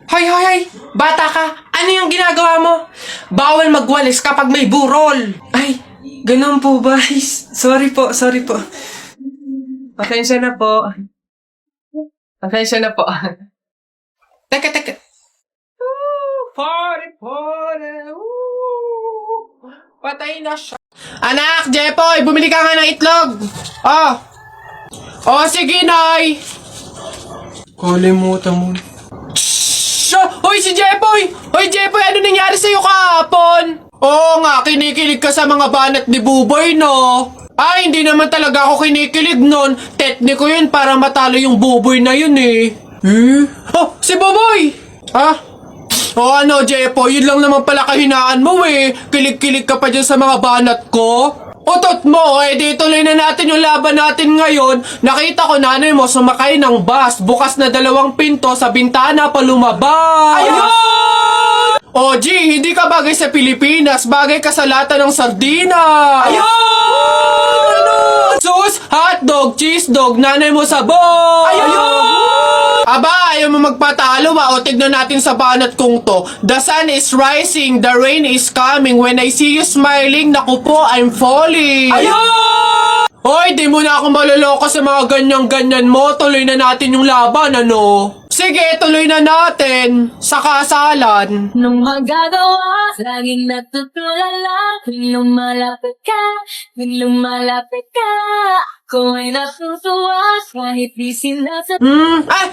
Hoy, hoy, hoy! Bata ka! Ano yung ginagawa mo? Bawal magwalis kapag may burol! Ay, ganun po ba? Sorry po, sorry po. Pasensya na po. Pasensya na po. Teka, teka. Pare. Patay na siya. Anak, Jepoy, bumili ka nga ng itlog. Oh. Oh, sige, Nay. Kalimutan mo. Hoy, si Jepoy! Hoy, Jepoy, ano nangyari sa'yo kahapon? Oo nga, kinikilig ka sa mga banat ni Buboy, no? Ay, hindi naman talaga ako kinikilig nun. Tekniko yun para matalo yung Buboy na yun, eh. Oh, si Buboy! Ha? O ano, Jepoy, yun lang naman pala kahinaan mo, eh. Kilig-kilig ka pa dyan sa mga banat ko. Utot mo, eh di tuloy na natin yung laban natin ngayon. Nakita ko nanay mo sumakay ng bus. Bukas na 2 pinto sa bintana pa lumabas. Ayun! O G, hindi ka bagay sa Pilipinas. Bagay ka sa lata ng sardina. Ayun! Sus, hotdog, cheese dog, nanay mo sabog. Ayun! Aba, ayaw mo magpatalo ba? O tignan natin sa banat kong to. The sun is rising, the rain is coming. When I see you smiling, naku po, I'm falling. Ayun! Hoy, di mo na ako maloloko sa mga ganyan-ganyan mo. Tuloy na natin yung laban, ano? Sige, tuloy na natin. Sa kasalan. Nung magagawa, laging natutulala. Kung lumalapit ka, ako ay natutuwa. Kahit di sinasa...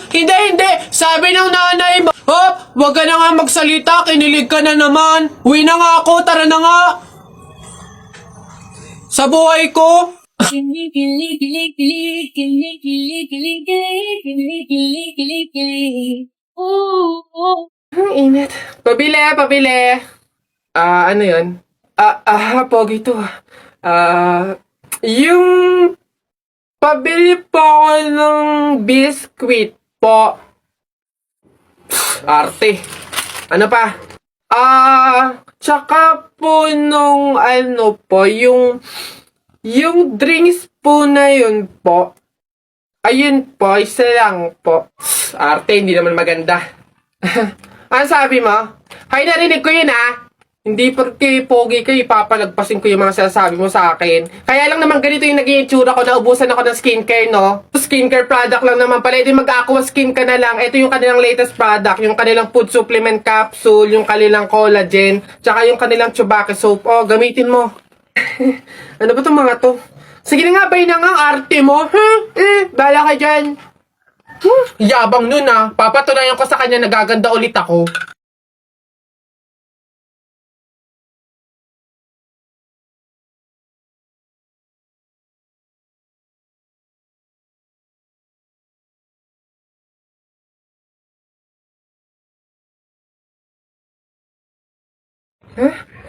Hindi. Sabi ng nanay mo. Hop, wag ka na nga magsalita. Kinilig ka na naman. Uwi na nga ako, tara na nga. Sa buhay ko. Ang init. Pabili. Ano yun? Pogi to. Yung pabili po ako ng biskwit po. Arte. Ano pa? Tsaka po nung ano po, yung drinks po na yun po. Ayun po, isa lang po. Arte, hindi naman maganda. Ano sabi mo? Hay, narinig ko yun Hindi porque pogi kayo, ipapalagpasin ko yung mga sinasabi mo sa akin. Kaya lang naman ganito yung naging itsura ko, naubusan ako ng skincare, no? Skincare product lang naman pala, edi mag-aqua skin ka na lang. Ito yung kanilang latest product, yung kanilang food supplement capsule, yung kanilang collagen, tsaka yung kanilang Chubaki soap. Oh, gamitin mo. Ano ba itong mga to? Sige na nga, bay na nga, arte mo. Bala ka dyan. Yabang nun Papatunayan ko sa kanya nagaganda ulit ako.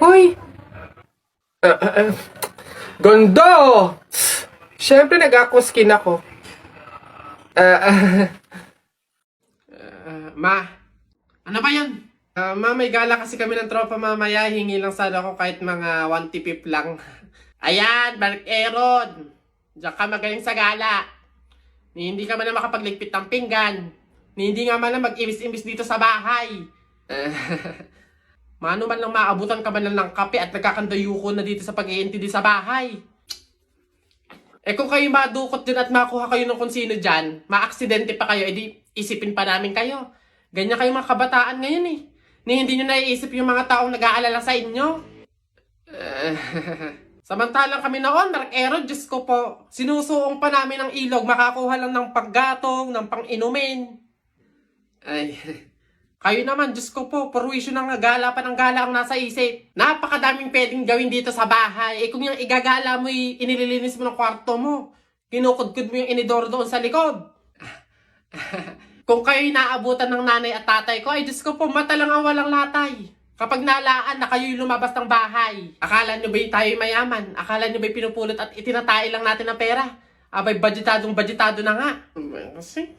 Hoy! Ganda! Siyempre nag-aqua skin ako. Ma, ano ba yan? Ma, may gala kasi kami ng tropa mamaya. Hingi lang sana ako kahit mga 1 tipip lang. Ayan, Mark Aaron. Diyan ka magaling sa gala. Hindi ka man na makapagligpit ng pinggan. Hindi nga man na mag-imis-imis dito sa bahay. Mano man lang maabutan ka man lang ng kape at nagkakandayuko na dito sa pag-iintindi sa bahay. Kung kayo madukot din at makuha kayo ng kung sino dyan, maaksidente pa kayo, edi isipin pa namin kayo. Ganyan kayo mga kabataan ngayon Hindi nyo naiisip yung mga taong nag-aalala sa inyo. Samantalang kami noon, Mark Aaron, Diyos ko po, sinusuong pa namin ng ilog, makakuha lang ng paggatong, ng pang-inumin. Ay... Kayo naman, Diyos ko po, purwisyo ng gala pa ng gala ang nasa isip. Napakadaming pwedeng gawin dito sa bahay. Kung yung igagala mo, inililinis mo ng kwarto mo. Kinukudkud mo yung inidoro doon sa likod. Kung kayo'y naabutan ng nanay at tatay ko, ay Diyos ko po, mata lang ang walang latay. Kapag nalaan na kayo'y lumabas ng bahay, akala nyo ba'y tayo'y mayaman? Akala nyo ba'y pinupulot at itinatay lang natin ng pera? Abay, budgetado na nga. Kasi...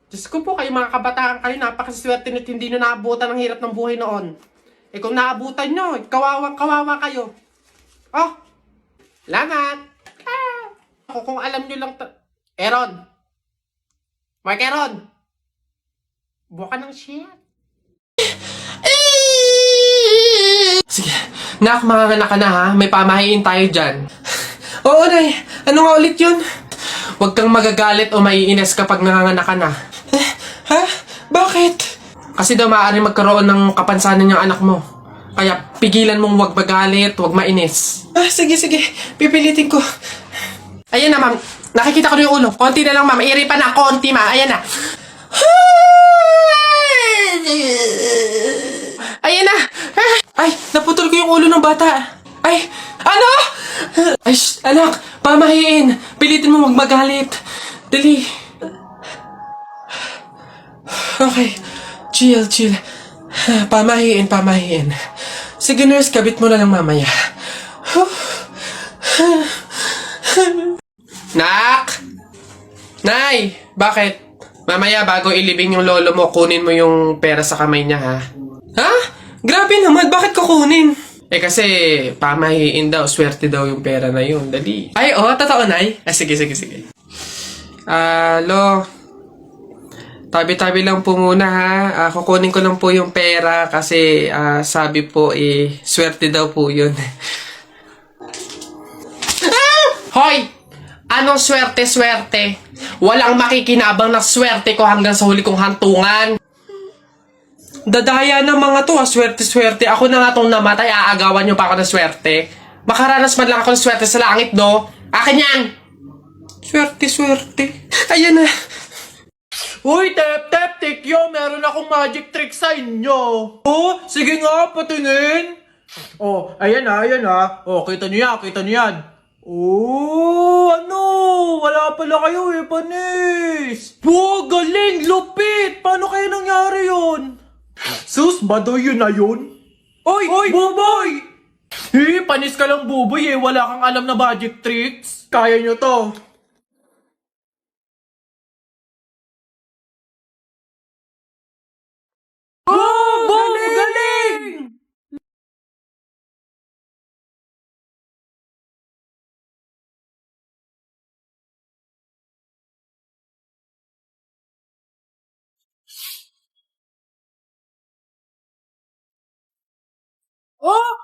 Diyos ko po, kayo mga kabataan kayo, napakaswerte nyo't hindi nyo naabutan ang hirap ng buhay noon. Kung naabutan nyo, kawawa kayo. Oh, lamat. Kung alam nyo lang, Aaron, Mark Aaron! Buka ng shit. Sige, nak, manganganak ka na ha. May pamahiin tayo dyan. Oo, Nay. Ano nga ulit yun? Huwag kang magagalit o maiinis kapag nanganganak ka na. Ha? Bakit? Kasi daw maaari magkaroon ng kapansanan yung anak mo. Kaya pigilan mong huwag magalit, huwag mainis. Sige. Pipilitin ko. Ayan na, ma'am. Nakikita ko na yung ulo. Konti na lang, ma'am. Iri pa na. Konti, ma'am. Ayan na. Ayan na. Ay, naputol ko yung ulo ng bata. Ay, ano? Ay, anak. Pamahiin. Pilitin mo huwag magalit. Dali. Okay. Chill. Pamahiin. Sige, nurse, kabit mo na lang mamaya. Nak! Nay! Bakit? Mamaya, bago ilibing yung lolo mo, kunin mo yung pera sa kamay niya, ha? Ha? Grabe naman, bakit kukunin? Kasi, pamahiin daw, swerte daw yung pera na yun. Dali. Ay, totoo, Nay? Sige. Lo, tabi-tabi lang po muna ha. Kukunin ko lang po yung pera kasi sabi po swerte daw po yun. Hoy! Anong swerte? Walang makikinabang na swerte ko hanggang sa huli kong hantungan. Dadaya ng mga to swerte. Ako na nga tong namatay, aagawan nyo pa ako ng swerte. Makaranas man lang ako ng swerte sa langit, do. Akin yan! Swerte. Ayan na. Uy, tep, tikyo, meron akong magic trick sa inyo. Oh, sige nga, patingin. Oh, ayan na. Oh, kita niyo yan. Oh, ano? Wala pala kayo panis. Wow, galing, lupit. Paano kaya nangyari yun? Sus, badoy yun na yun? Oy, Buboy! Panis ka lang, Buboy wala kang alam na magic tricks. Kaya nyo to. Galing! Oh!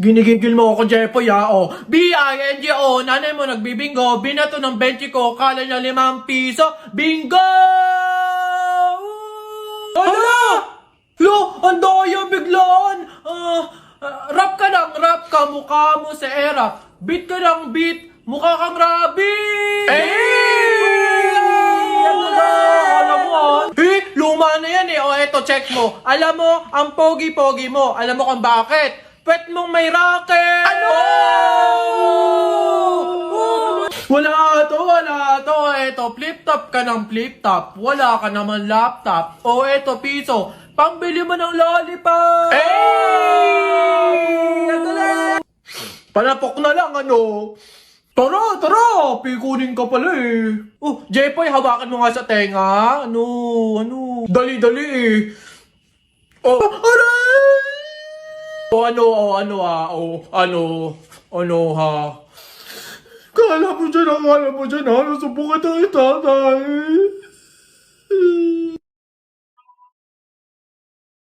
Ginigigil mo ako, Jepoy, B-I-N-G-O, nanay mo nagbibingo, binato ng 20 ko, kala niya 5 piso, bingo! Ano? Lo, ang daya biglaan! Rap ka, mukha mo sa era. Beat ka ng beat, mukha kang rabbit! Alam mo, luma na yan eto, check mo. Alam mo, ang pogi-pogi mo. Alam mo kung bakit? Pwet mong may racket! Ano? Wala to. Eto, flip-top ka ng flip-top. Wala ka naman laptop. Eto, piso. Pambili mo ng lollipop! Palapok na lang, ano? Tara, pikunin ka pala Jepoy, hawakan mo nga sa tenga. Ano? Dali aray! Ano ha? Kala mo dyan, nasubukan tayo tatay.